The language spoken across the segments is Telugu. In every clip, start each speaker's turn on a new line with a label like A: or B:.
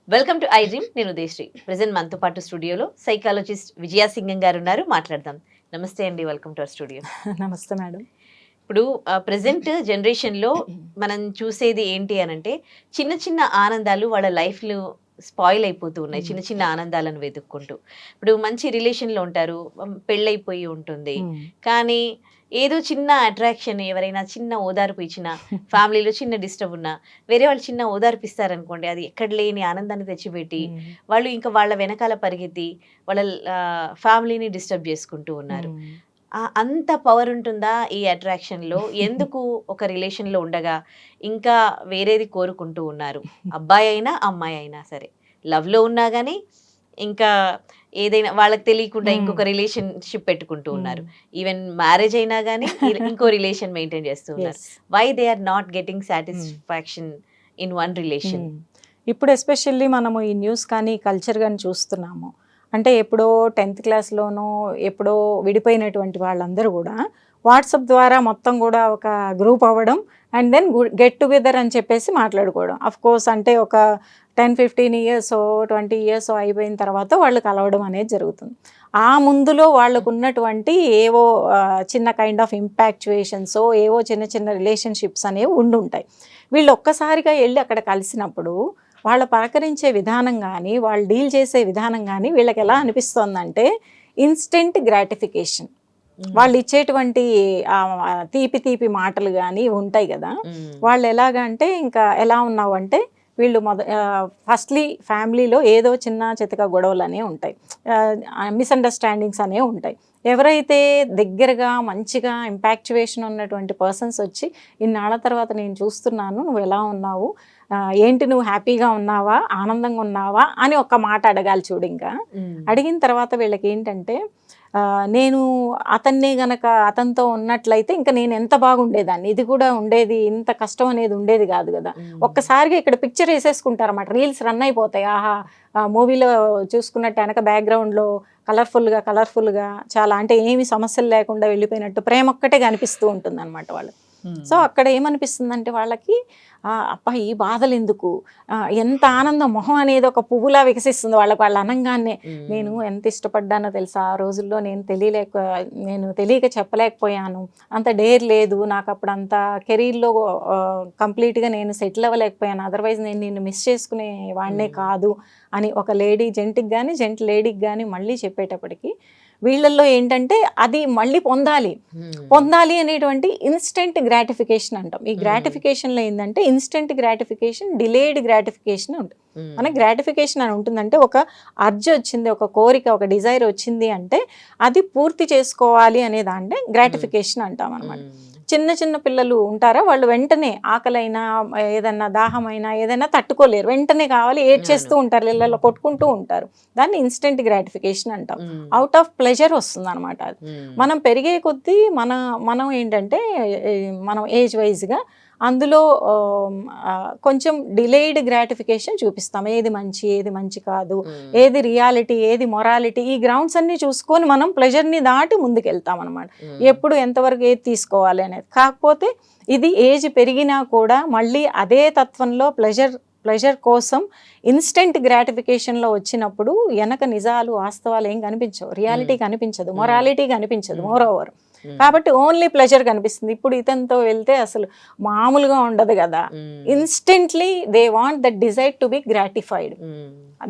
A: Welcome to I dream. నేను ఉదయశ్రీ. ప్రెసెంట్ మనతో పాటు స్టూడియోలో సైకాలజిస్ట్ విజయాసింగం గారు ఉన్నారు. మాట్లాడదాం. నమస్తే అండి, వెల్కమ్ టు అవర్ స్టూడియో.
B: నమస్తే మేడం.
A: ఇప్పుడు ప్రెసెంట్ జనరేషన్లో మనం చూసేది ఏంటి అనంటే, చిన్న చిన్న ఆనందాలు వాళ్ళ లైఫ్లో స్పాయిల్ అయిపోతూ ఉన్నాయి. చిన్న చిన్న ఆనందాలను వెతుక్కుంటూ. ఇప్పుడు మంచి రిలేషన్లో ఉంటారు, పెళ్ళైపోయి ఉంటుంది, కానీ ఏదో చిన్న అట్రాక్షన్, ఎవరైనా చిన్న ఓదార్పు ఇచ్చినా, ఫ్యామిలీలో చిన్న డిస్టర్బ్ ఉన్నా, వేరే వాళ్ళు చిన్న ఓదార్పు ఇస్తారనుకోండి, అది ఎక్కడ లేని ఆనందాన్ని తెచ్చిపెట్టి వాళ్ళు ఇంకా వాళ్ళ వెనకాల పరిగెత్తి వాళ్ళ ఫ్యామిలీని డిస్టర్బ్ చేసుకుంటూ ఉన్నారు. అంత పవర్ ఉంటుందా ఈ అట్రాక్షన్లో? ఎందుకు ఒక రిలేషన్లో ఉండగా ఇంకా వేరేది కోరుకుంటూ ఉన్నారు? అబ్బాయి అయినా అమ్మాయి అయినా సరే, లవ్లో ఉన్నా కానీ ఇంకా ఏదైనా వాళ్ళకి తెలియకుండా ఇంకొక రిలేషన్షిప్ పెట్టుకుంటూ ఉన్నారు. ఈవెన్ మ్యారేజ్ అయినా కానీ ఇంకో రిలేషన్ మెయింటైన్ చేస్తూ ఉన్నారు. Why they are not getting satisfaction in one relation?
B: ఇప్పుడు ఎస్పెషల్లీ మనము ఈ న్యూస్ కానీ కల్చర్ కానీ చూస్తున్నాము. అంటే ఎప్పుడో 10th క్లాస్లోనో ఎప్పుడో విడిపోయినటువంటి వాళ్ళందరూ కూడా వాట్సాప్ ద్వారా మొత్తం కూడా ఒక గ్రూప్ అవ్వడం అండ్ దెన్ గెట్ టుగెదర్ అని చెప్పేసి మాట్లాడుకోవడం. అఫ్ కోర్స్ అంటే ఒక 10-15 years 20 years అయిపోయిన తర్వాత వాళ్ళు కలవడం అనేది జరుగుతుంది. ఆ ముందులో వాళ్ళకు ఉన్నటువంటి ఏవో చిన్న కైండ్ ఆఫ్ ఇంపాక్చుయేషన్స్, ఏవో చిన్న చిన్న రిలేషన్షిప్స్ అనేవి ఉండుంటాయి. వీళ్ళు ఒక్కసారిగా వెళ్ళి అక్కడ కలిసినప్పుడు వాళ్ళ పలకరించే విధానం కానీ, వాళ్ళు డీల్ చేసే విధానం కానీ వీళ్ళకి ఎలా అనిపిస్తోందంటే ఇన్స్టెంట్ గ్రాటిఫికేషన్. వాళ్ళు ఇచ్చేటువంటి తీపి తీపి మాటలు కానీ ఉంటాయి కదా, వాళ్ళు ఎలాగంటే ఇంకా ఎలా ఉన్నావు అంటే వీళ్ళు ఫస్ట్లీ ఫ్యామిలీలో ఏదో చిన్న చితక గొడవలు అనేవి ఉంటాయి, మిస్అండర్స్టాండింగ్స్ అనేవి ఉంటాయి. ఎవరైతే దగ్గరగా మంచిగా ఇంపాక్చువేషన్ ఉన్నటువంటి పర్సన్స్ వచ్చి ఇన్నాళ్ళ తర్వాత నేను చూస్తున్నాను, నువ్వు ఎలా ఉన్నావు, ఏంటి నువ్వు హ్యాపీగా ఉన్నావా, ఆనందంగా ఉన్నావా అని ఒక్క మాట అడగాలి చూడు. ఇంకా అడిగిన తర్వాత వీళ్ళకి ఏంటంటే నేను అతన్ని గనక అతనితో ఉన్నట్లయితే ఇంకా నేను ఎంత బాగుండేదాన్ని, ఇది కూడా ఉండేది, ఇంత కష్టం అనేది ఉండేది కాదు కదా. ఒక్కసారిగా ఇక్కడ పిక్చర్ వేసేసుకుంటారు అన్నమాట, రీల్స్ రన్ అయిపోతాయి. ఆహా, మూవీలో చూసుకున్నట్టు వెనక బ్యాక్గ్రౌండ్లో కలర్ఫుల్గా చాలా, అంటే ఏమి సమస్యలు లేకుండా వెళ్ళిపోయినట్టు ప్రేమ ఒక్కటే కనిపిస్తూ ఉంటుంది అనమాట వాళ్ళు. సో అక్కడ ఏమనిపిస్తుందంటే వాళ్ళకి, అబ్బా ఈ బాధలు ఎందుకు, ఎంత ఆనందం, మొహం అనేది ఒక పువ్వులా వికసిస్తుంది వాళ్ళకి. వాళ్ళు అనగానే నేను ఎంత ఇష్టపడ్డానో తెలుసా, ఆ రోజుల్లో నేను తెలియక చెప్పలేకపోయాను, అంత డేర్ లేదు నాకు అప్పుడు, అంత కెరీర్లో కంప్లీట్గా నేను సెటిల్ అవ్వలేకపోయాను, అదర్వైజ్ నేను నిన్ను మిస్ చేసుకునే వాడినే కాదు అని ఒక జెంట్ లేడీకి కానీ మళ్ళీ చెప్పేటప్పటికి వీళ్ళల్లో ఏంటంటే అది మళ్ళీ పొందాలి అనేటువంటి ఇన్స్టెంట్ గ్రాటిఫికేషన్ అంటాం. ఈ గ్రాటిఫికేషన్లో ఏంటంటే ఇన్స్టెంట్ గ్రాటిఫికేషన్, డిలేడ్ గ్రాటిఫికేషన్ ఉంటుంది. మనకి గ్రాటిఫికేషన్ అని ఉంటుందంటే ఒక అర్జ్ వచ్చింది, ఒక కోరిక, ఒక డిజైర్ వచ్చింది అంటే అది పూర్తి చేసుకోవాలి అనే దాంట్లో గ్రాటిఫికేషన్ అంటాం అనమాట. చిన్న చిన్న పిల్లలు ఉంటారా, వాళ్ళు వెంటనే ఆకలైనా ఏదన్నా దాహమైనా ఏదైనా తట్టుకోలేరు, వెంటనే కావాలి, ఏడ్చేస్తూ ఉంటారు, ఇళ్ళల్లో కొట్టుకుంటూ ఉంటారు. దాన్ని ఇన్స్టెంట్ గ్రాటిఫికేషన్ అంటాం. అవుట్ ఆఫ్ ప్లెజర్ వస్తుంది అనమాట అది. మనం పెరిగే కొద్దీ మనం ఏంటంటే మనం ఏజ్ వైజ్గా అందులో కొంచెం డిలేడ్ గ్రాటిఫికేషన్ చూపిస్తాం. ఏది మంచి కాదు, ఏది రియాలిటీ, ఏది మొరాలిటీ, ఈ గ్రౌండ్స్ అన్ని చూసుకొని మనం ప్లెజర్ని దాటి ముందుకెళ్తాం అనమాట. ఎప్పుడు ఎంతవరకు ఏది తీసుకోవాలి అనేది. కాకపోతే ఇది ఏజ్ పెరిగినా కూడా మళ్ళీ అదే తత్వంలో ప్లెజర్ కోసం ఇన్స్టెంట్ గ్రాటిఫికేషన్లో వచ్చినప్పుడు వెనక నిజాలు వాస్తవాలు ఏం కనిపించవు, రియాలిటీ కనిపించదు, మొరాలిటీ కనిపించదు మోర్ ఓవర్. కాబట్టి ఓన్లీ ప్లెజర్ కనిపిస్తుంది. ఇప్పుడు ఇతనితో వెళ్తే అసలు మామూలుగా ఉండదు కదా, instantly they want that desire to be gratified.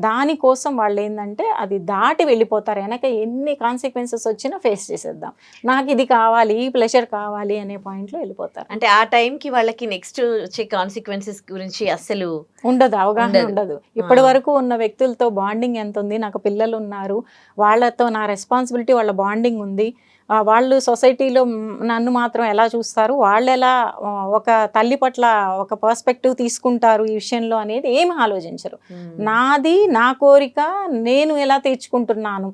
B: దానికోసం వాళ్ళు ఏంటంటే అది దాటి వెళ్ళిపోతారు, వెనక ఎన్ని కాన్సిక్వెన్సెస్ వచ్చినా ఫేస్ చేసేద్దాం, నాకు ఇది కావాలి, ఈ ప్లెజర్ కావాలి అనే పాయింట్లో వెళ్ళిపోతారు.
A: అంటే ఆ టైంకి వాళ్ళకి నెక్స్ట్ వచ్చే కాన్సిక్వెన్సెస్ గురించి అసలు
B: ఉండదు, అవగాహన ఉండదు. ఇప్పటి వరకు ఉన్న వ్యక్తులతో బాండింగ్ ఎంత ఉంది, నాకు పిల్లలు ఉన్నారు, వాళ్ళతో నా రెస్పాన్సిబిలిటీ, వాళ్ళ బాండింగ్ ఉంది, వాళ్ళు సొసైటీలో నన్ను మాత్రం ఎలా చూస్తారు, వాళ్ళు ఎలా ఒక తల్లి పట్ల ఒక పర్స్పెక్టివ్ తీసుకుంటారు ఈ విషయంలో అనేది ఏమి ఆలోచించరు. నాది, నా కోరిక నేను ఎలా తీర్చుకుంటున్నాను,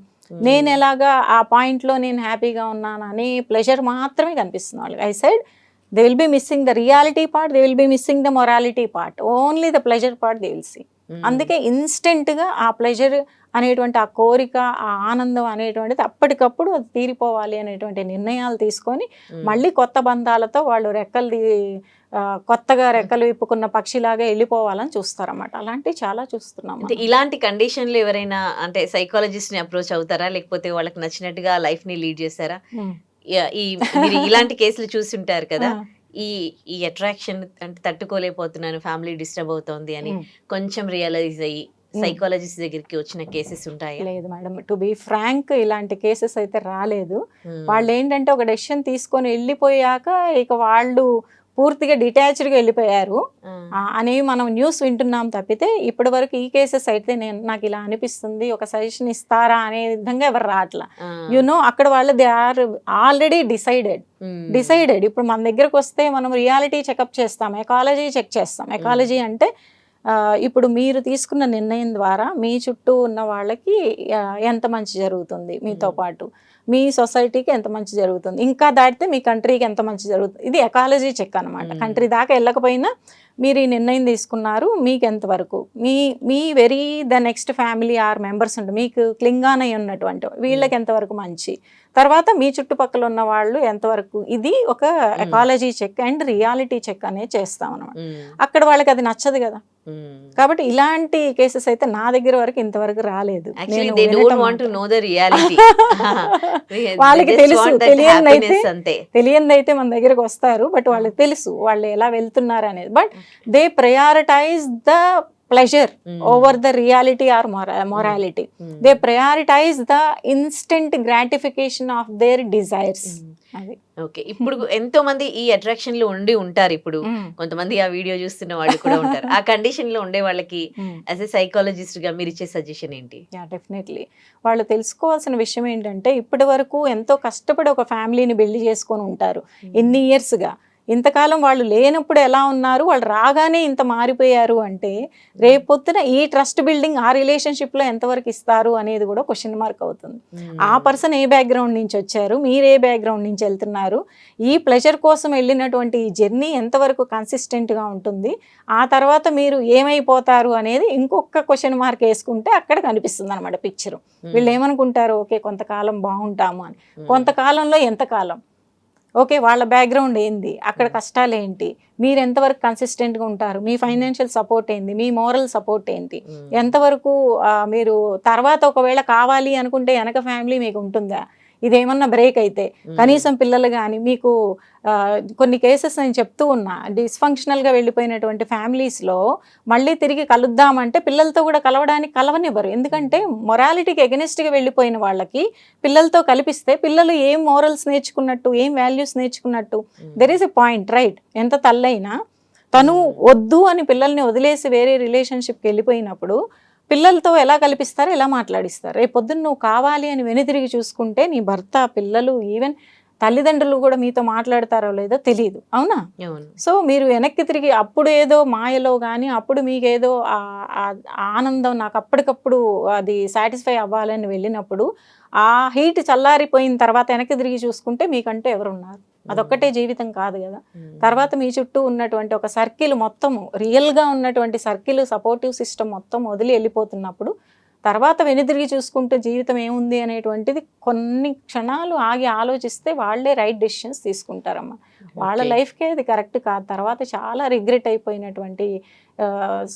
B: నేను ఎలాగా ఆ పాయింట్లో నేను హ్యాపీగా ఉన్నాను అనే ప్లెజర్ మాత్రమే కనిపిస్తుంది వాళ్ళకి. I side they will be missing the reality part, they will be missing the morality part, only the pleasure part they will see. అందుకే ఇన్స్టెంట్గా ఆ ప్లెజర్ అనేటువంటి ఆ కోరిక, ఆ ఆనందం అనేటువంటిది అప్పటికప్పుడు అది తీరిపోవాలి అనేటువంటి నిర్ణయాలు తీసుకొని మళ్ళీ కొత్త బంధాలతో వాళ్ళు కొత్తగా రెక్కలు విప్పుకున్న పక్షిలాగా వెళ్ళిపోవాలని చూస్తారన్నమాట. అలాంటివి చాలా చూస్తున్నాం
A: అంటే ఇలాంటి కండిషన్‌లో ఎవరైనా అంటే సైకాలజిస్ట్‌ని అప్రోచ్ అవుతారా? లేకపోతే వాళ్ళకి నచ్చినట్టుగా లైఫ్‌ని లీడ్ చేస్తారా? ఈ మీరు ఇలాంటి కేసులు చూసుంటారు కదా! ఈ ఈ అట్రాక్షన్ అంటే తట్టుకోలేకపోతున్నాను, ఫ్యామిలీ డిస్టర్బ్ అవుతోంది అని కొంచెం రియలైజ్ అయ్యి సైకాలజిస్ట్ దగ్గరికి వచ్చిన కేసెస్ ఉంటాయా?
B: లేదు మేడం, టు బీ ఫ్రాంక్ ఇలాంటి కేసెస్ అయితే రాలేదు. వాళ్ళు ఏంటంటే ఒక డెసిషన్ తీసుకొని వెళ్ళిపోయాక ఇక వాళ్ళు పూర్తిగా డిటాచ్డ్గా వెళ్ళిపోయారు అనేవి మనం న్యూస్ వింటున్నాం తప్పితే ఇప్పటి వరకు ఈ కేసెస్ అయితే నాకు ఇలా అనిపిస్తుంది, ఒక సజెషన్ ఇస్తారా అనే విధంగా ఎవరు రావట్లా. అక్కడ వాళ్ళు దే ఆర్ ఆల్రెడీ డిసైడెడ్. ఇప్పుడు మన దగ్గరకు వస్తే మనం రియాలిటీ చెకప్ చేస్తాం, ఎకాలజీ చెక్ చేస్తాం. ఎకాలజీ అంటే ఇప్పుడు మీరు తీసుకున్న నిర్ణయం ద్వారా మీ చుట్టూ ఉన్న వాళ్ళకి ఎంత మంచి జరుగుతుంది, మీతో పాటు మీ సొసైటీకి ఎంత మంచి జరుగుతుంది, ఇంకా దాటితే మీ కంట్రీకి ఎంత మంచి జరుగుతుంది. ఇది ఎకాలజీ చెక్ అనమాట. కంట్రీ దాకా వెళ్ళకపోయినా మీరు ఈ నిర్ణయం తీసుకున్నారు, మీకు ఎంతవరకు మీ the next family or members ఉంటుంది, మీకు క్లింగాన్ అయి ఉన్నటువంటి వీళ్ళకి ఎంతవరకు మంచి, తర్వాత మీ చుట్టుపక్కల ఉన్న వాళ్ళు ఎంతవరకు, ఇది ఒక ecology check and reality check అనేది చేస్తాం అనమాట. అక్కడ వాళ్ళకి అది నచ్చదు కదా. కాబట్టి ఇలాంటి కేసెస్ అయితే నా దగ్గర వరకు ఇంతవరకు రాలేదు. వాళ్ళకి తెలుసు, తెలియనిదైతే మన దగ్గరకు వస్తారు, బట్ వాళ్ళకి తెలుసు వాళ్ళు ఎలా వెళ్తున్నారు అనేది. But they prioritize the pleasure over the reality or morality. They prioritize the instant gratification of their desires.
A: Okay, ఇప్పుడు ఎంతో మంది ఈ అట్రాక్షన్ లో ఉండి ఉంటారు. ఇప్పుడు కొంతమంది ఆ వీడియో చూస్తున్న వాళ్ళు కూడా ఉంటారు. ఆ కండిషన్ లో ఉండే వాళ్ళకి యాజ్ ఎ సైకాలజిస్ట్ గా మీరు ఇచ్చే సజెషన్ ఏంటి?
B: డెఫినెట్లీ వాళ్ళు తెలుసుకోవాల్సిన విషయం ఏంటంటే, ఇప్పటి వరకు ఎంతో కష్టపడి ఒక ఫ్యామిలీని బిల్డ్ చేసుకొని ఉంటారు ఎన్ని ఇయర్స్ గా. ఇంతకాలం వాళ్ళు లేనప్పుడు ఎలా ఉన్నారు, వాళ్ళు రాగానే ఇంత మారిపోయారు అంటే రేపొద్దున ఈ ట్రస్ట్ బిల్డింగ్ ఆ రిలేషన్షిప్లో ఎంతవరకు ఇస్తారు అనేది కూడా క్వశ్చన్ మార్క్ అవుతుంది. ఆ పర్సన్ ఏ బ్యాక్గ్రౌండ్ నుంచి వచ్చారు, మీరు ఏ బ్యాక్గ్రౌండ్ నుంచి వెళ్తున్నారు, ఈ ప్లెజర్ కోసం వెళ్ళినటువంటి ఈ జర్నీ ఎంతవరకు కన్సిస్టెంట్గా ఉంటుంది, ఆ తర్వాత మీరు ఏమైపోతారు అనేది ఇంకొక క్వశ్చన్ మార్క్ వేసుకుంటే అక్కడ కనిపిస్తుంది అనమాట పిక్చరు. వీళ్ళు ఏమనుకుంటారు, ఓకే కొంతకాలం బాగుంటాము అని, కొంతకాలంలో ఎంతకాలం, ఓకే వాళ్ళ బ్యాక్గ్రౌండ్ ఏంది, అక్కడ కష్టాలు ఏంటి, మీరు ఎంతవరకు కన్సిస్టెంట్గా ఉంటారు, మీ ఫైనాన్షియల్ సపోర్ట్ ఏంటి, మీ మోరల్ సపోర్ట్ ఏంటి, ఎంతవరకు మీరు తర్వాత ఒకవేళ కావాలి అనుకుంటే వెనక ఫ్యామిలీ మీకు ఉంటుందా, ఇదేమన్నా బ్రేక్ అయితే కనీసం పిల్లలు కానీ మీకు కొన్ని కేసెస్ నేను చెప్తూ ఉన్నా, డిస్ఫంక్షనల్గా వెళ్ళిపోయినటువంటి ఫ్యామిలీస్లో మళ్ళీ తిరిగి కలుద్దామంటే పిల్లలతో కూడా కలవనివ్వరు. ఎందుకంటే మొరాలిటీకి ఎగెనిస్ట్గా వెళ్ళిపోయిన వాళ్ళకి పిల్లలతో కలిపిస్తే పిల్లలు ఏం మోరల్స్ నేర్చుకున్నట్టు, ఏం వాల్యూస్ నేర్చుకున్నట్టు. There is a point, right? ఎంత తల్లైనా తను వద్దు అని పిల్లల్ని వదిలేసి వేరే రిలేషన్షిప్కి వెళ్ళిపోయినప్పుడు పిల్లలతో ఎలా కల్పిస్తారు, ఎలా మాట్లాడిస్తారు. రేపు పొద్దున్న నువ్వు కావాలి అని వెనుతిరిగి చూసుకుంటే నీ భర్త, పిల్లలు, ఈవెన్ తల్లిదండ్రులు కూడా మీతో మాట్లాడతారో లేదో తెలియదు, అవునా? సో మీరు వెనక్కి తిరిగి అప్పుడు ఏదో మాయలో కానీ అప్పుడు మీకేదో ఆనందం, నాకు అప్పటికప్పుడు అది సాటిస్ఫై అవ్వాలని వెళ్ళినప్పుడు ఆ హీట్ చల్లారిపోయిన తర్వాత వెనక్కి తిరిగి చూసుకుంటే మీకంటూ ఎవరున్నారు? అదొక్కటే జీవితం కాదు కదా. తర్వాత మీ చుట్టూ ఉన్నటువంటి ఒక సర్కిల్ మొత్తము, రియల్గా ఉన్నటువంటి సర్కిల్, సపోర్టివ్ సిస్టమ్ మొత్తం వదిలి వెళ్ళిపోతున్నప్పుడు తర్వాత వెనుదిరిగి చూసుకుంటే జీవితం ఏముంది అనేటువంటిది కొన్ని క్షణాలు ఆగి ఆలోచిస్తే వాళ్ళే రైట్ డెసిషన్స్ తీసుకుంటారమ్మా. వాళ్ళ లైఫ్కే అది కరెక్ట్ కాదు. తర్వాత చాలా రిగ్రెట్ అయిపోయినటువంటి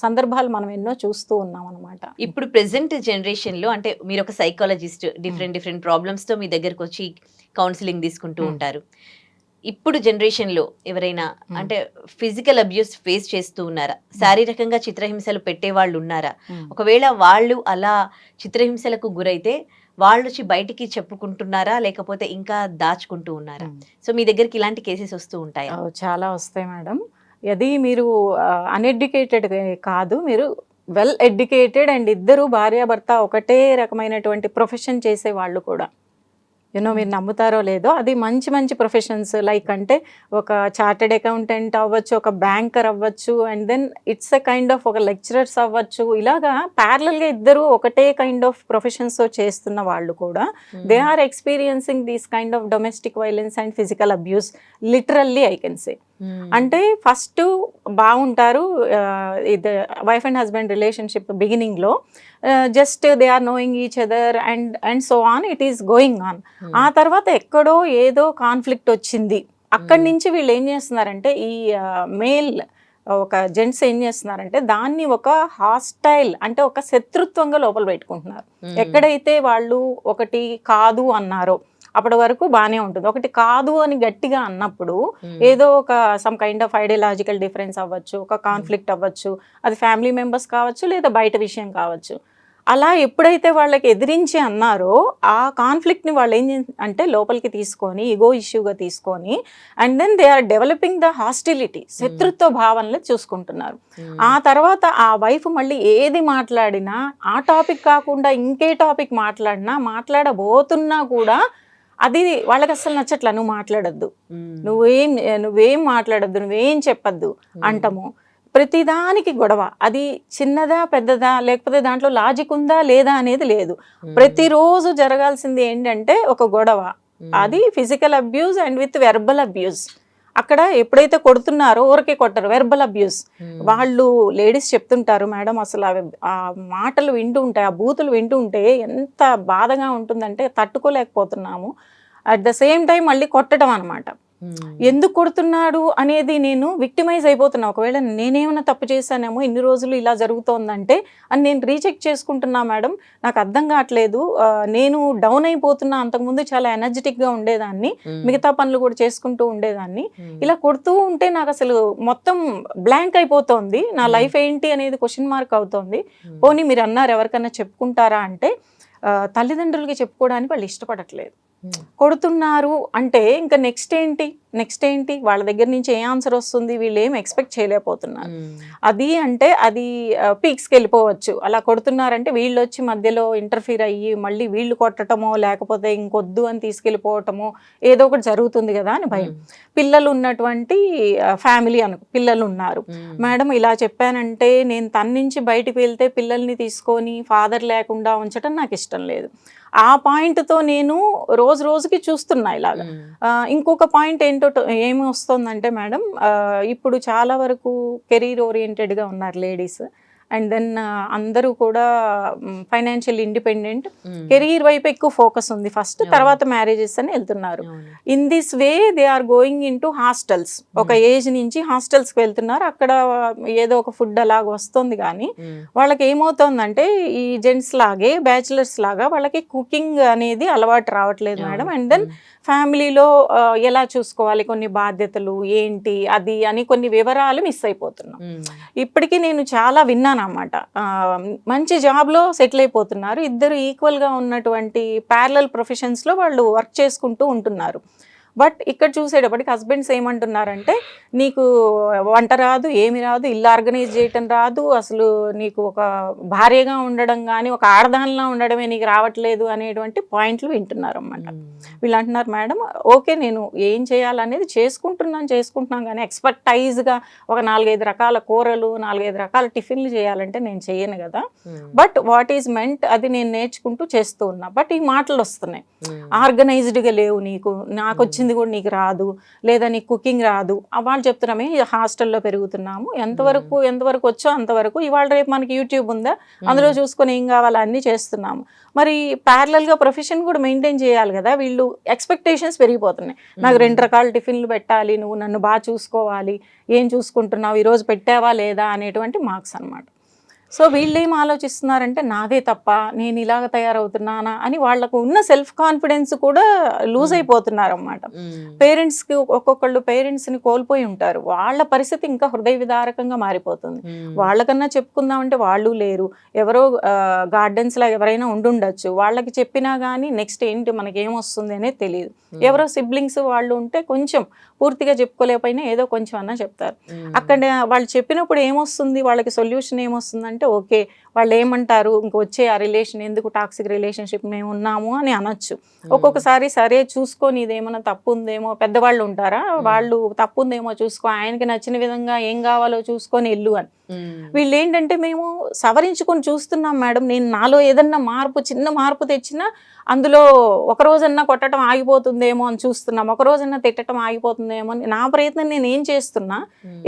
B: సందర్భాలు మనం ఎన్నో చూస్తూ ఉన్నాం అనమాట.
A: ఇప్పుడు ప్రెసెంట్ జనరేషన్లో అంటే మీరు ఒక సైకాలజిస్ట్, డిఫరెంట్ ప్రాబ్లమ్స్తో మీ దగ్గరకు వచ్చి కౌన్సిలింగ్ తీసుకుంటూ ఉంటారు. ఇప్పుడు జనరేషన్లో ఎవరైనా అంటే ఫిజికల్ అబ్యూస్ ఫేస్ చేస్తూ ఉన్నారా, శారీరకంగా చిత్రహింసలు పెట్టే వాళ్ళు ఉన్నారా, ఒకవేళ వాళ్ళు అలా చిత్రహింసలకు గురైతే వాళ్ళు వచ్చి బయటికి చెప్పుకుంటున్నారా, లేకపోతే ఇంకా దాచుకుంటూ ఉన్నారా? సో మీ దగ్గరికి ఇలాంటి కేసెస్ వస్తూ ఉంటాయా?
B: చాలా వస్తాయి మేడం. అది మీరు అన్ఎడ్యుకేటెడ్ కాదు, మీరు వెల్ ఎడ్యుకేటెడ్ అండ్ ఇద్దరు భార్యాభర్త ఒకటే రకమైనటువంటి ప్రొఫెషన్ చేసే వాళ్ళు కూడా, మీరు నమ్ముతారో లేదో, అది మంచి ప్రొఫెషన్స్. లైక్ అంటే ఒక చార్టెడ్ అకౌంటెంట్ అవ్వచ్చు, ఒక బ్యాంకర్ అవ్వచ్చు, and then it's a kind of ఒక లెక్చరర్స్ అవ్వచ్చు. ఇలాగా ప్యారలల్గా ఇద్దరు ఒకటే కైండ్ ఆఫ్ ప్రొఫెషన్స్ చేస్తున్న వాళ్ళు కూడా they are experiencing these kind of domestic violence and physical abuse, literally I can say. అంటే ఫస్ట్ బాగుంటారు, ఇది వైఫ్ అండ్ హస్బెండ్ రిలేషన్షిప్ బిగినింగ్లో just they are knowing each other and so on, it is going on. ఆ తర్వాత ఎక్కడో ఏదో కాన్ఫ్లిక్ట్ వచ్చింది. అక్కడి నుంచి వీళ్ళు ఏం చేస్తున్నారంటే ఈ మేల్ ఒక జెంట్స్ ఏం చేస్తున్నారంటే దాన్ని ఒక హాస్టైల్, అంటే ఒక శత్రుత్వంగా లోపల పెట్టుకుంటున్నారు. ఎక్కడైతే వాళ్ళు ఒకటి కాదు అన్నారో అప్పటి వరకు బాగానే ఉంటుంది. ఒకటి కాదు అని గట్టిగా అన్నప్పుడు ఏదో ఒక some kind of ideological difference అవ్వచ్చు, ఒక కాన్ఫ్లిక్ట్ అవ్వచ్చు, అది ఫ్యామిలీ మెంబర్స్ కావచ్చు లేదా బయట విషయం కావచ్చు. అలా ఎప్పుడైతే వాళ్ళకి ఎదిరించి అన్నారో ఆ కాన్ఫ్లిక్ట్ని వాళ్ళు అంటే లోపలికి తీసుకొని ఈగో ఇష్యూగా తీసుకొని and then they are developing the hostility, శత్రుత్వ భావనలు చూసుకుంటున్నారు. ఆ తర్వాత ఆ వైఫ్ మళ్ళీ ఏది మాట్లాడినా ఆ టాపిక్ కాకుండా ఇంకే టాపిక్ మాట్లాడబోతున్నా కూడా అది వాళ్ళకి అసలు నచ్చట్లా. నువ్వు మాట్లాడద్దు, నువ్వేం మాట్లాడద్దు, నువ్వేం చెప్పద్దు అంటము. ప్రతిదానికి గొడవ, అది చిన్నదా పెద్దదా లేకపోతే దాంట్లో లాజిక్ ఉందా లేదా అనేది లేదు. ప్రతిరోజు జరగాల్సింది ఏంటంటే ఒక గొడవ, అది physical abuse and with verbal abuse. అక్కడ ఎప్పుడైతే కొడుతున్నారో ఊరికే కొట్టరు, వెర్బల్ అబ్యూస్. వాళ్ళు లేడీస్ చెప్తుంటారు, మేడం అసలు ఆ మాటలు వింటూ ఉంటాయి, ఆ బూతులు వింటూ ఉంటే ఎంత బాధగా ఉంటుందంటే తట్టుకోలేకపోతున్నాము. అట్ ద సేమ్ టైం మళ్ళీ కొట్టడం అనమాట. ఎందుకు కొడుతున్నాడు అనేది నేను విక్టిమైజ్ అయిపోతున్నా. ఒకవేళ నేనేమైనా తప్పు చేశానేమో ఇన్ని రోజులు ఇలా జరుగుతోందంటే అని నేను రీచెక్ చేసుకుంటున్నా. మేడం నాకు అర్థం కావట్లేదు, నేను డౌన్ అయిపోతున్నా. అంతకుముందు చాలా ఎనర్జెటిక్గా ఉండేదాన్ని, మిగతా పనులు కూడా చేసుకుంటూ ఉండేదాన్ని. ఇలా కొడుతూ ఉంటే నాకు అసలు మొత్తం బ్లాంక్ అయిపోతుంది. నా లైఫ్ ఏంటి అనేది క్వశ్చన్ మార్క్ అవుతోంది. పోనీ మీరు అన్నారు ఎవరికన్నా చెప్పుకుంటారా అంటే తల్లిదండ్రులకి చెప్పుకోవడానికి వాళ్ళు ఇష్టపడట్లేదు. కొడుతున్నారు అంటే ఇంకా నెక్స్ట్ ఏంటి వాళ్ళ దగ్గర నుంచి ఏ ఆన్సర్ వస్తుంది, వీళ్ళు ఏం ఎక్స్పెక్ట్ చేయలేకపోతున్నారు. అది అంటే అది పీక్స్కి వెళ్ళిపోవచ్చు. అలా కొడుతున్నారంటే వీళ్ళు వచ్చి మధ్యలో ఇంటర్ఫీర్ అయ్యి మళ్ళీ వీళ్ళు కొట్టడమో లేకపోతే ఇంకొద్దు అని తీసుకెళ్ళిపోవటమో ఏదో ఒకటి జరుగుతుంది కదా అని భయం. పిల్లలు ఉన్నటువంటి ఫ్యామిలీ పిల్లలు ఉన్నారు, మేడం ఇలా చెప్పానంటే నేను తన నుంచి బయటికి వెళ్తే పిల్లల్ని తీసుకొని ఫాదర్ లేకుండా ఉంచడం నాకు ఇష్టం లేదు. ఆ పాయింట్తో నేను రోజుకి చూస్తున్నా ఇలాగా. ఇంకొక పాయింట్ ఏమి వస్తుందంటే మేడం, ఇప్పుడు చాలా వరకు కెరీర్ ఓరియంటెడ్గా ఉన్నారు లేడీస్. అండ్ దెన్ అందరూ కూడా ఫైనాన్షియల్ ఇండిపెండెంట్, కెరీర్ వైపు ఎక్కువ ఫోకస్ ఉంది ఫస్ట్, తర్వాత మ్యారేజెస్ అని వెళ్తున్నారు. In this way they are going in to hostels. ఒక ఏజ్ నుంచి హాస్టల్స్కి వెళ్తున్నారు. అక్కడ ఏదో ఒక ఫుడ్ అలాగ వస్తుంది, కానీ వాళ్ళకి ఏమవుతుందంటే ఈ జెంట్స్ లాగే బ్యాచిలర్స్ లాగా వాళ్ళకి కుకింగ్ అనేది అలవాటు రావట్లేదు మేడం. అండ్ దెన్ ఫ్యామిలీలో ఎలా చూసుకోవాలి, కొన్ని బాధ్యతలు ఏంటి అది అని కొన్ని వివరాలు మిస్ అయిపోతున్నాం. ఇప్పటికీ నేను చాలా విన్నాను అన్నమాట. మంచి జాబ్లో సెటిల్ అయిపోతున్నారు, ఇద్దరు ఈక్వల్గా ఉన్నటువంటి ప్యారలల్ ప్రొఫెషన్స్లో వాళ్ళు వర్క్ చేసుకుంటూ ఉంటున్నారు. బట్ ఇక్కడ చూసేటప్పటికి హస్బెండ్స్ ఏమంటున్నారంటే నీకు వంట రాదు, ఏమి రాదు, ఇల్లు ఆర్గనైజ్ చేయటం రాదు, అసలు నీకు ఒక భార్యగా ఉండడం కానీ ఒక ఆడదానిలా ఉండడమే నీకు రావట్లేదు అనేటువంటి పాయింట్లు వింటున్నారు అన్నమాట. వీళ్ళు అంటున్నారు, మేడం ఓకే నేను ఏం చేయాలనేది చేసుకుంటున్నాం కానీ ఎక్స్పర్టైజ్గా ఒక 4-5 రకాల కూరలు 4-5 రకాల టిఫిన్లు చేయాలంటే నేను చేయను కదా. బట్ వాట్ ఈజ్ మెంట్ అది నేను నేర్చుకుంటూ చేస్తూ ఉన్నా. బట్ ఈ మాటలు వస్తున్నాయి, ఆర్గనైజ్డ్గా లేవు, నాకు వచ్చింది కూడా నీకు రాదు, లేదా నీకు కుకింగ్ రాదు. వాళ్ళు చెప్తున్నామే హాస్టల్లో పెరుగుతున్నాము, ఎంతవరకు వచ్చో అంతవరకు. ఇవాళ రేపు మనకి యూట్యూబ్ ఉందా, అందులో చూసుకొని ఏం కావాలో అన్నీ చేస్తున్నాము. మరి ప్యారలల్గా ప్రొఫెషన్ కూడా మెయింటైన్ చేయాలి కదా. వీళ్ళు ఎక్స్పెక్టేషన్స్ పెరిగిపోతున్నాయి. నాకు 2 రకాల టిఫిన్లు పెట్టాలి, నువ్వు నన్ను బాగా చూసుకోవాలి, ఏం చూసుకుంటున్నావు, ఈరోజు పెట్టావా లేదా అనేటువంటి మార్క్స్ అనమాట. సో వీళ్ళు ఏం ఆలోచిస్తున్నారంటే నాదే తప్ప, నేను ఇలాగ తయారవుతున్నానా అని వాళ్ళకు ఉన్న సెల్ఫ్ కాన్ఫిడెన్స్ కూడా లూజ్ అయిపోతున్నారు అన్నమాట. పేరెంట్స్కి ఒక్కొక్కళ్ళు పేరెంట్స్ని కోల్పోయి ఉంటారు, వాళ్ళ పరిస్థితి ఇంకా హృదయ విదారకంగా మారిపోతుంది. వాళ్ళకన్నా చెప్పుకుందామంటే వాళ్ళు లేరు, ఎవరో గార్డెన్స్లో ఎవరైనా ఉండుండొచ్చు, వాళ్ళకి చెప్పినా కానీ నెక్స్ట్ ఏంటి మనకి ఏమొస్తుంది అనేది తెలియదు. ఎవరో సిబ్లింగ్స్ వాళ్ళు ఉంటే కొంచెం పూర్తిగా చెప్పుకోలేకపోయినా ఏదో కొంచెం అన్నా చెప్తారు. అక్కడ వాళ్ళు చెప్పినప్పుడు ఏమొస్తుంది, వాళ్ళకి సొల్యూషన్ ఏమొస్తుందంటే ఓకే వాళ్ళు ఏమంటారు, ఇంకొచ్చే ఆ రిలేషన్ ఎందుకు, టాక్సిక్ రిలేషన్షిప్ మేము ఉన్నాము అని అనొచ్చు. ఒక్కొక్కసారి సరే చూసుకొని ఇదేమన్నా తప్పు ఉందేమో, పెద్దవాళ్ళు ఉంటారా, వాళ్ళు తప్పు ఉందేమో చూసుకో, ఆయనకి నచ్చిన విధంగా ఏం కావాలో చూసుకొని వెళ్ళు అని. వీళ్ళు ఏంటంటే మేము సవరించుకొని చూస్తున్నాం మేడం, నేను నాలో ఏదన్నా మార్పు, చిన్న మార్పు తెచ్చినా అందులో ఒక రోజన్నా కొట్టడం ఆగిపోతుందేమో అని చూస్తున్నాం, ఒక రోజన్నా తిట్టడం ఆగిపోతుందేమో అని నా ప్రయత్నం నేను ఏం చేస్తున్నా,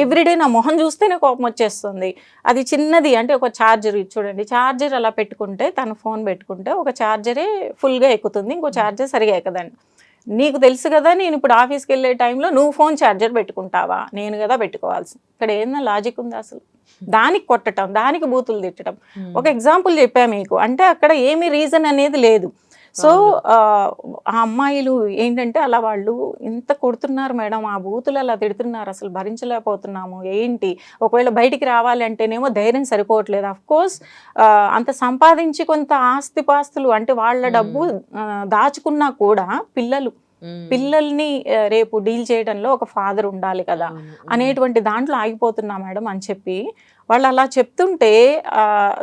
B: ఎవ్రీడే నా మొహం చూస్తేనే కోపం వచ్చేస్తుంది. అది చిన్నది అంటే ఒక ఛార్జర్ చూడండి, ఛార్జర్ అలా పెట్టుకుంటే, తను ఫోన్ పెట్టుకుంటే ఒక ఛార్జరే ఫుల్గా ఎక్కుతుంది, ఇంకో ఛార్జర్ సరిగా ఎక్కదండి. నీకు తెలుసు కదా, నేను ఇప్పుడు ఆఫీస్కి వెళ్ళే టైంలో నువ్వు ఫోన్ ఛార్జర్ పెట్టుకుంటావా, నేను కదా పెట్టుకోవాల్సి. ఇక్కడ ఏదైనా లాజిక్ ఉంది అసలు? దానికి కొట్టడం, దానికి బూతులు తిట్టడం. ఒక ఎగ్జాంపుల్ చెప్పా మీకు, అంటే అక్కడ ఏమి రీజన్ అనేది లేదు. సో ఆ అమ్మాయిలు ఏంటంటే అలా వాళ్ళు ఇంత కొడుతున్నారు మేడం, ఆ బూతులు అలా తిడుతున్నారు, అసలు భరించలేకపోతున్నాము ఏంటి. ఒకవేళ బయటికి రావాలి అంటేనేమో ధైర్యం సరిపోవట్లేదు. అఫ్ కోర్స్ అంత సంపాదించి కొంత ఆస్తిపాస్తులు అంటే వాళ్ళ డబ్బు దాచుకున్నా కూడా పిల్లల్ని రేపు డీల్ చేయడంలో ఒక ఫాదర్ ఉండాలి కదా అనేటువంటి దాంట్లో ఆగిపోతున్నా మేడం అని చెప్పి వాళ్ళు అలా చెప్తుంటే,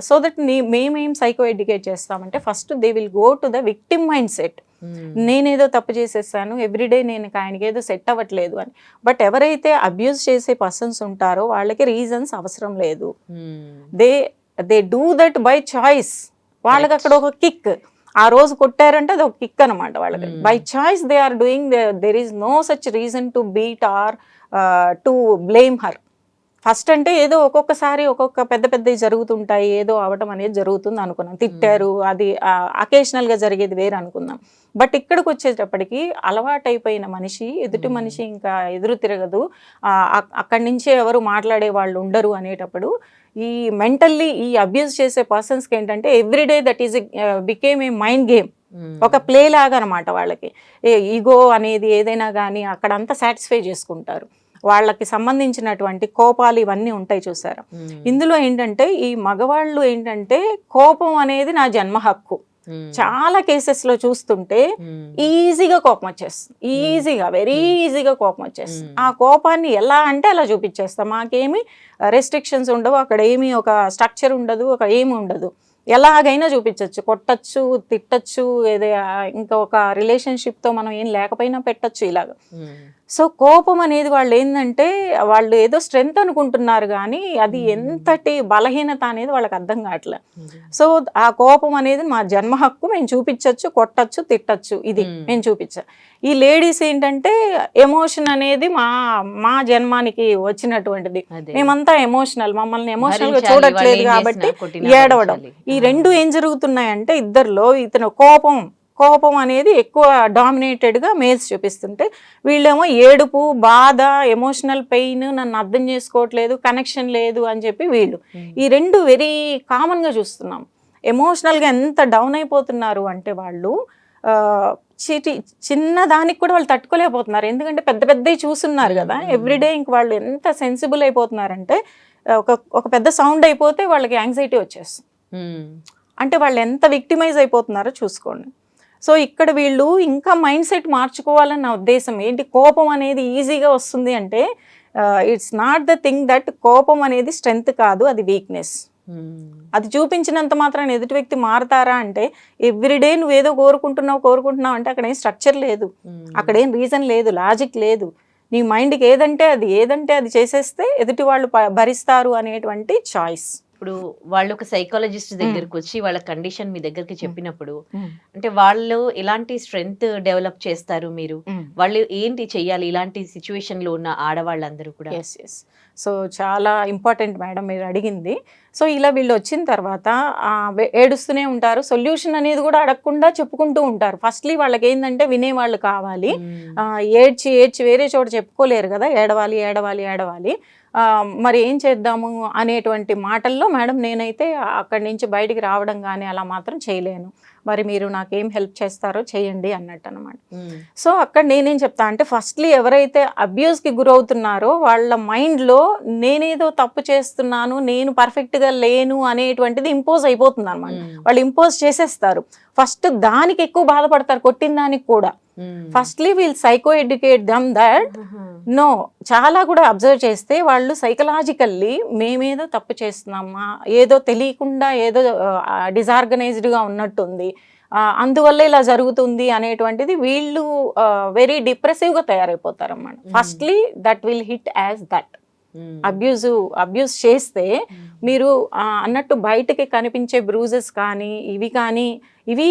B: సో దట్ మేమేం సైకో ఎడ్యుకేట్ చేస్తామంటే, first they will go to the victim mind set. నేనేదో తప్పు చేసేసాను, ఎవ్రీడే నేను ఆయనకి ఏదో సెట్ అవ్వట్లేదు అని. బట్ ఎవరైతే అబ్యూజ్ చేసే పర్సన్స్ ఉంటారో వాళ్ళకి రీజన్స్ అవసరం లేదు. They do that by choice. వాళ్ళకి అక్కడ ఒక కిక్, ఆ రోజు కొట్టారంటే అది ఒక కిక్ అనమాట వాళ్ళకి. By choice they are doing, there is no such reason to beat or to blame her. First అంటే ఏదో ఒక్కొక్కసారి ఒక్కొక్క పెద్ద పెద్దవి జరుగుతుంటాయి, ఏదో అవడం అనేది జరుగుతుంది అనుకున్నాం, తిట్టారు, అది అకేషనల్గా జరిగేది వేరు అనుకుందాం. బట్ ఇక్కడికి వచ్చేటప్పటికి అలవాటైపోయిన మనిషి, ఎదుటి మనిషి ఇంకా ఎదురు తిరగదు, అక్కడి నుంచే ఎవరు మాట్లాడే వాళ్ళు ఉండరు అనేటప్పుడు ఈ మెంటల్లీ ఈ అబ్యూజ్ చేసే పర్సన్స్కి ఏంటంటే everyday that is became a mind game, ఒక ప్లే లాగా అనమాట. వాళ్ళకి ఈగో అనేది ఏదైనా కానీ అక్కడ అంతా సాటిస్ఫై చేసుకుంటారు. వాళ్ళకి సంబంధించినటువంటి కోపాలు ఇవన్నీ ఉంటాయి చూసారా. ఇందులో ఏంటంటే ఈ మగవాళ్ళు ఏంటంటే కోపం అనేది నా జన్మ హక్కు. చాలా కేసెస్ లో చూస్తుంటే ఈజీగా కోపం వచ్చేస్తుంది, ఈజీగా వెరీ ఈజీగా కోపం వచ్చేస్తుంది. ఆ కోపాన్ని ఎలా అంటే అలా చూపించేస్తాం, మాకేమి రెస్ట్రిక్షన్స్ ఉండవు, అక్కడ ఏమి ఒక స్ట్రక్చర్ ఉండదు, అక్కడ ఏమి ఉండదు, ఎలాగైనా చూపించవచ్చు, కొట్టచ్చు, తిట్టచ్చు, ఏదో ఇంకా ఒక రిలేషన్షిప్తో మనం ఏం లేకపోయినా పెట్టచ్చు ఇలాగ. సో కోపం అనేది వాళ్ళు ఏంటంటే వాళ్ళు ఏదో స్ట్రెంగ్త్ అనుకుంటున్నారు కానీ అది ఎంతటి బలహీనత అనేది వాళ్ళకి అర్థం కావట్లే. సో ఆ కోపం అనేది మా జన్మ హక్కు, మేము చూపించవచ్చు, కొట్టచ్చు, తిట్టచ్చు, ఇది మేము చూపించా. ఈ లేడీస్ ఏంటంటే ఎమోషన్ అనేది మా జన్మానికి వచ్చినటువంటిది, మేమంతా ఎమోషనల్, మమ్మల్ని ఎమోషనల్ గా చూడట్లేదు కాబట్టి ఏడవడం. ఈ రెండు ఏం జరుగుతున్నాయంటే ఇద్దరిలో ఇతను కోపం అనేది ఎక్కువ డామినేటెడ్గా మేల్స్ చూపిస్తుంటే, వీళ్ళేమో ఏడుపు, బాధ, ఎమోషనల్ పెయిన్, నన్ను అర్థం చేసుకోవట్లేదు, కనెక్షన్ లేదు అని చెప్పి వీళ్ళు. ఈ రెండు వెరీ కామన్గా చూస్తున్నాం. ఎమోషనల్గా ఎంత డౌన్ అయిపోతున్నారు అంటే వాళ్ళు చిన్న దానికి కూడా వాళ్ళు తట్టుకోలేకపోతున్నారు. ఎందుకంటే పెద్ద పెద్దవి చూస్తున్నారు కదా ఎవ్రీడే. ఇంక వాళ్ళు ఎంత సెన్సిబుల్ అయిపోతున్నారంటే ఒక పెద్ద సౌండ్ అయిపోతే వాళ్ళకి యాంగ్జైటీ వచ్చేస్తుంది. అంటే వాళ్ళు ఎంత విక్టిమైజ్ అయిపోతున్నారో చూసుకోండి. సో ఇక్కడ వీళ్ళు ఇంకా మైండ్ సెట్ మార్చుకోవాలని నా ఉద్దేశం. ఏంటి, కోపం అనేది ఈజీగా వస్తుంది అంటే it's not the thing that కోపం అనేది స్ట్రెంగ్త్ కాదు, అది వీక్నెస్. అది చూపించినంత మాత్రం ఎదుటి వ్యక్తి మారుతారా అంటే, ఎవ్రీడే నువ్వేదో కోరుకుంటున్నావు అంటే అక్కడ ఏం స్ట్రక్చర్ లేదు, అక్కడ ఏం రీజన్ లేదు, లాజిక్ లేదు. నీ మైండ్కి ఏదంటే అది చేసేస్తే ఎదుటి వాళ్ళు భరిస్తారు అనేటువంటి చాయిస్.
A: ఇప్పుడు వాళ్ళు ఒక సైకాలజిస్ట్ దగ్గరకు వచ్చి వాళ్ళ కండిషన్ మీ దగ్గరికి చెప్పినప్పుడు అంటే వాళ్ళు ఎలాంటి స్ట్రెంగ్త్ డెవలప్ చేస్తారు, మీరు వాళ్ళు ఏంటి చెయ్యాలి ఇలాంటి సిచ్యువేషన్ లో ఉన్న ఆడవాళ్ళందరూ కూడా?
B: సో చాలా ఇంపార్టెంట్ మేడం మీరు అడిగింది. సో ఇలా వీళ్ళు వచ్చిన తర్వాత ఏడుస్తూనే ఉంటారు, సొల్యూషన్ అనేది కూడా అడగకుండా చెప్పుకుంటూ ఉంటారు. ఫస్ట్లీ వాళ్ళకి ఏంటంటే వినేవాళ్ళు కావాలి. ఏడ్చి వేరే చోట చెప్పుకోలేరు కదా, ఏడవాలి. మరి ఏం చేద్దాము అనేటువంటి మాటల్లో మేడం నేనైతే అక్కడి నుంచి బయటికి రావడం కానీ అలా మాత్రం చేయలేను, మరి మీరు నాకేం హెల్ప్ చేస్తారో చేయండి అన్నట్టు అనమాట. సో అక్కడ నేనేం చెప్తా అంటే, ఫస్ట్లీ ఎవరైతే అబ్యూస్కి గురవుతున్నారో వాళ్ళ మైండ్లో నేనేదో తప్పు చేస్తున్నాను, నేను పర్ఫెక్ట్గా లేను అనేటువంటిది ఇంపోజ్ అయిపోతుంది అనమాట. వాళ్ళు ఇంపోజ్ చేసేస్తారు. ఫస్ట్ దానికి ఎక్కువ బాధపడతారు, కొట్టిన దానికి కూడా. Firstly we'll psycho educate them that no. చాలా కూడా అబ్జర్వ్ చేస్తే వాళ్ళు సైకలాజికల్లీ మేమేదో తప్పు చేస్తున్నామా, ఏదో తెలియకుండా ఏదో డిజార్గనైజ్డ్గా ఉన్నట్టుంది, అందువల్ల ఇలా జరుగుతుంది అనేటువంటిది వీళ్ళు వెరీ డిప్రెసివ్గా తయారైపోతారు అన్నమాట. Firstly that will hit as that. Abuse చేస్తే మీరు అన్నట్టు బయటకి కనిపించే బ్రూజెస్ కానీ ఇవి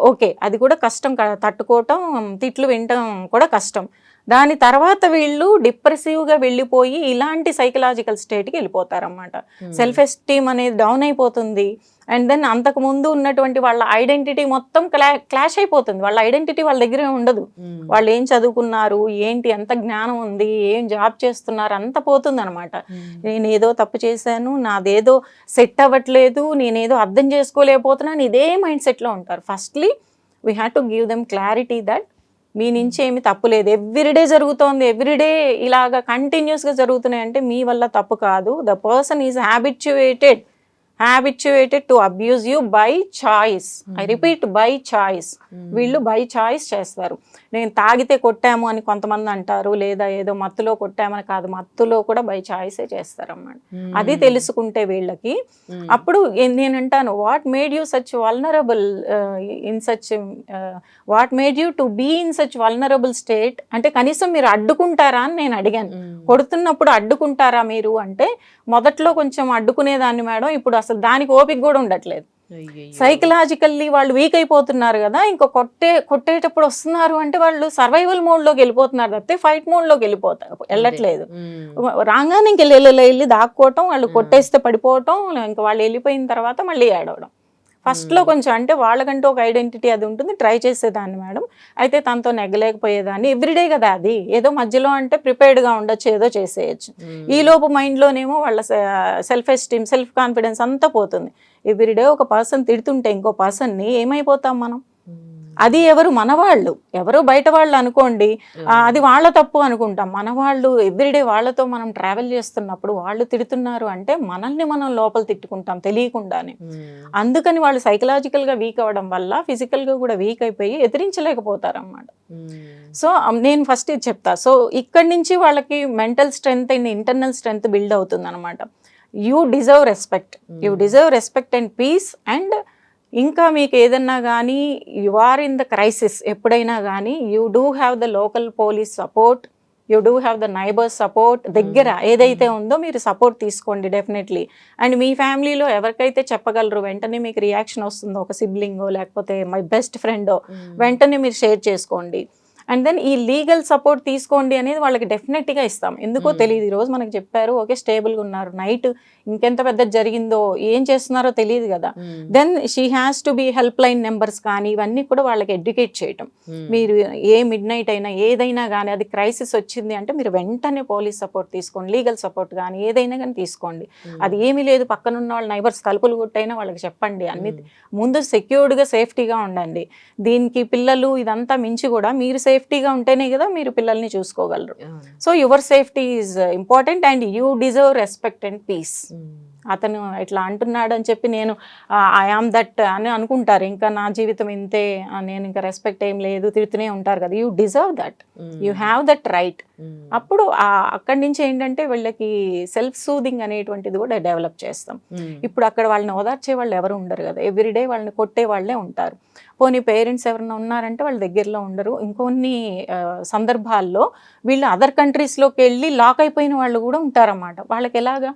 B: ఓకే, అది కూడా కష్టం తట్టుకోవటం, తిట్లు వినటం కూడా కష్టం. దాని తర్వాత వీళ్ళు డిప్రెసివ్గా వెళ్ళిపోయి ఇలాంటి సైకలాజికల్ స్టేట్కి వెళ్ళిపోతారన్నమాట. సెల్ఫ్ ఎస్టీమ్ అనేది డౌన్ అయిపోతుంది. అండ్ దెన్ అంతకు ముందు ఉన్నటువంటి వాళ్ళ ఐడెంటిటీ మొత్తం క్లాష్ అయిపోతుంది. వాళ్ళ ఐడెంటిటీ వాళ్ళ దగ్గరే ఉండదు. వాళ్ళు ఏం చదువుకున్నారు, ఏంటి, ఎంత జ్ఞానం ఉంది, ఏం జాబ్ చేస్తున్నారు, అంత పోతుంది అనమాట. నేనేదో తప్పు చేశాను, నాదేదో సెట్ అవ్వట్లేదు, నేనేదో అర్థం చేసుకోలేకపోతున్నాను, ఇదే మైండ్ సెట్లో ఉంటారు. Firstly we have to give them clarity that మీ నుంచి ఏమి తప్పు లేదు, ఎవ్రీడే జరుగుతోంది, ఎవ్రీడే ఇలాగా కంటిన్యూస్గా జరుగుతున్నాయి అంటే మీ వల్ల తప్పు కాదు. The person is habituated to abuse you by choice. I repeat, by choice. వీళ్ళు బై చాయిస్ చేస్తారు. నేను తాగితే కొట్టాము అని కొంతమంది అంటారు, లేదా ఏదో మత్తులో కొట్టామని కాదు, మత్తులో కూడా బై చాయిసే చేస్తారన్నమాట. అది తెలుసుకుంటే వీళ్ళకి అప్పుడు నేను అంటాను, what made you such vulnerable in such what made you to be in such vulnerable state అంటే కనీసం మీరు అడ్డుకుంటారా అని నేను అడిగాను. కొడుతున్నప్పుడు అడ్డుకుంటారా మీరు అంటే మొదట్లో కొంచెం అడ్డుకునేదాన్ని మేడం, ఇప్పుడు అసలు దానికి ఓపిక కూడా ఉండట్లేదు. సైకలాజికల్లీ వాళ్ళు వీక్ అయిపోతున్నారు కదా, ఇంకా కొట్టేటప్పుడు వస్తున్నారు అంటే వాళ్ళు సర్వైవల్ మోడ్లోకి వెళ్ళిపోతున్నారు తప్పితే ఫైట్ మోడ్లోకి వెళ్ళట్లేదు. రాగానే ఇంక వెళ్ళి దాక్కోవటం, వాళ్ళు కొట్టేస్తే పడిపోవటం, ఇంకా వాళ్ళు వెళ్ళిపోయిన తర్వాత మళ్ళీ ఏడవడం. ఫస్ట్లో కొంచెం అంటే వాళ్ళకంటూ ఒక ఐడెంటిటీ అది ఉంటుంది, ట్రై చేసేదాన్ని మేడం. అయితే తనతో నెగ్గలేకపోయేదాన్ని. ఎవ్రీడే కదా అది, ఏదో మధ్యలో అంటే ప్రిపేర్డ్గా ఉండొచ్చు, ఏదో చేసేయచ్చు. ఈ లోపు మైండ్లోనేమో వాళ్ళ సెల్ఫ్ ఎస్టీమ్, సెల్ఫ్ కాన్ఫిడెన్స్ అంతా పోతుంది. ఎవ్రీడే ఒక పర్సన్ తిడుతుంటే ఇంకో పర్సన్ని ఏమైపోతాం మనం? అది మనవాళ్ళు, ఎవరో బయట వాళ్ళు అనుకోండి, అది వాళ్ళ తప్పు అనుకుంటాం. మనవాళ్ళు ఎవ్రీడే వాళ్ళతో మనం ట్రావెల్ చేస్తున్నప్పుడు వాళ్ళు తిడుతున్నారు అంటే మనల్ని మనం లోపల తిట్టుకుంటాం తెలియకుండానే. అందుకని వాళ్ళు సైకలాజికల్గా వీక్ అవ్వడం వల్ల ఫిజికల్గా కూడా వీక్ అయిపోయి ఎదిరించలేకపోతారు అన్నమాట. సో నేను ఫస్ట్ ఇది చెప్తా. సో ఇక్కడి నుంచి వాళ్ళకి mental strength and internal strength build అవుతుంది అనమాట. You deserve respect and peace. And ఇంకా మీకు ఏదన్నా కానీ you are in the crisis ఎప్పుడైనా కానీ you do have the local police support, you do have the neighbours support. దగ్గర ఏదైతే ఉందో మీరు సపోర్ట్ తీసుకోండి డెఫినెట్లీ. అండ్ మీ ఫ్యామిలీలో ఎవరికైతే చెప్పగలరు, వెంటనే మీకు రియాక్షన్ వస్తుందో, ఒక సిబ్లింగో లేకపోతే మై బెస్ట్ ఫ్రెండో, వెంటనే మీరు షేర్ చేసుకోండి. అండ్ దెన్ ఈ లీగల్ సపోర్ట్ తీసుకోండి అనేది వాళ్ళకి డెఫినెట్గా ఇస్తాం. ఎందుకో తెలియదు, ఈరోజు మనకు చెప్పారు, ఓకే స్టేబుల్గా ఉన్నారు, నైట్ ఇంకెంత పెద్ద జరిగిందో ఏం చేస్తున్నారో తెలియదు కదా. Then she has to be help line numbers కానీ ఇవన్నీ కూడా వాళ్ళకి ఎడ్యుకేట్ చేయటం. మీరు ఏ మిడ్ నైట్ అయినా ఏదైనా కానీ అది క్రైసిస్ వచ్చింది అంటే మీరు వెంటనే పోలీస్ సపోర్ట్ తీసుకోండి, లీగల్ సపోర్ట్ కానీ ఏదైనా కానీ తీసుకోండి. అది ఏమీ లేదు, పక్కనున్న వాళ్ళ నైబర్స్ తలుపులు కొట్టైనా వాళ్ళకి చెప్పండి. అన్ని ముందు సెక్యూర్డ్గా సేఫ్టీగా ఉండండి. దీనికి పిల్లలు ఇదంతా మించి కూడా మీరు సేఫ్టీగా ఉంటేనే కదా మీరు పిల్లల్ని చూసుకోగలరు. So your safety is important and you deserve respect and peace. అతను ఇట్లా అంటున్నాడు అని చెప్పి నేను ఐ ఆమ్ దట్ అని అనుకుంటారు, ఇంకా నా జీవితం ఇంతే, నేను ఇంకా రెస్పెక్ట్ ఏం లేదు, తిడుతూనే ఉంటారు కదా. You deserve that, you have that right. అప్పుడు అక్కడి నుంచి ఏంటంటే వీళ్ళకి సెల్ఫ్ సూదింగ్ అనేటువంటిది కూడా డెవలప్ చేస్తాం. ఇప్పుడు అక్కడ వాళ్ళని ఓదార్చే వాళ్ళు ఎవరు ఉండరు కదా, ఎవ్రీడే వాళ్ళని కొట్టే వాళ్ళే ఉంటారు. పోనీ పేరెంట్స్ ఎవరైనా ఉన్నారంటే వాళ్ళ దగ్గరలో ఉండరు. ఇంకొన్ని సందర్భాల్లో వీళ్ళు అదర్ కంట్రీస్లోకి వెళ్ళి లాక్ అయిపోయిన వాళ్ళు కూడా ఉంటారన్నమాట. వాళ్ళకి ఎలాగా?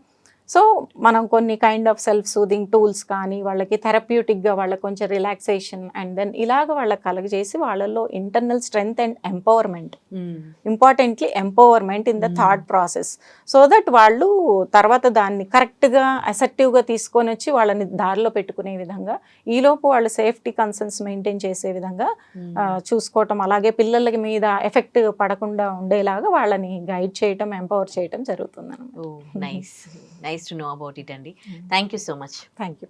B: సో మనం కొన్ని kind of self soothing tools కానీ వాళ్ళకి థెరప్యూటిక్గా వాళ్ళకి కొంచెం రిలాక్సేషన్ అండ్ దెన్ ఇలాగ వాళ్ళకి కలగజేసి వాళ్ళల్లో internal strength and empowerment, importantly empowerment in the thought process, so that వాళ్ళు తర్వాత దాన్ని కరెక్ట్గా అసెప్టివ్గా తీసుకొని వచ్చి వాళ్ళని దారిలో పెట్టుకునే విధంగా, ఈలోపు వాళ్ళు సేఫ్టీ కన్సర్న్స్ మెయింటైన్ చేసే విధంగా చూసుకోవటం, అలాగే పిల్లల మీద ఎఫెక్ట్ పడకుండా ఉండేలాగా వాళ్ళని గైడ్ చేయటం, ఎంపవర్ చేయటం జరుగుతుంది అన్నమాట.
A: Nice to know about it, Andy. Thank you so much.
B: Thank you.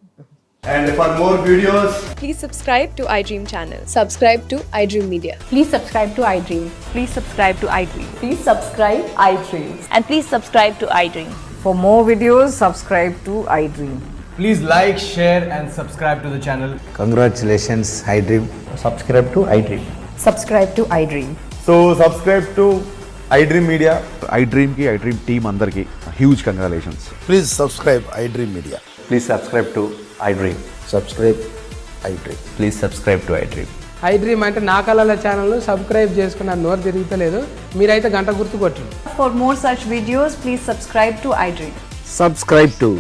C: And for more videos,
D: please subscribe to iDream channel. Subscribe to iDream Media.
E: Please subscribe to iDream.
D: Please subscribe to iDream.
E: Please subscribe iDream.
D: And please subscribe to iDream.
E: For more videos, subscribe to iDream.
C: please like, share and subscribe to the channel.
F: Congratulations, iDream.
G: Subscribe to iDream.
E: Subscribe to iDream.
C: So subscribe to iDream Media.
H: iDream ki iDream team andarki huge congratulations.
I: Please subscribe iDream Media.
G: Please subscribe to iDream.
I: Subscribe iDream.
G: Please subscribe to iDream. I dream అంటే నా కళల ఛానల్ను సబ్స్క్రైబ్ చేసుకున్న నోరు తిరుగుతలేదు. మీరైతే గంట గుర్తు కొట్టండి.
E: For more such videos, please subscribe to iDream.
J: Subscribe to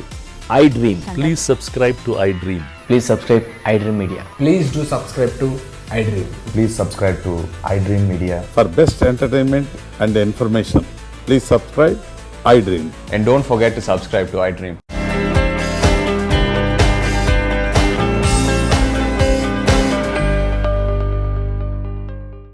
J: iDream.
K: Please subscribe to iDream.
J: Please subscribe iDream Media.
G: Please do subscribe to iDream.
C: Please subscribe to iDream Media.
I: For best entertainment and information, please subscribe iDream.
C: And don't forget to subscribe to iDream.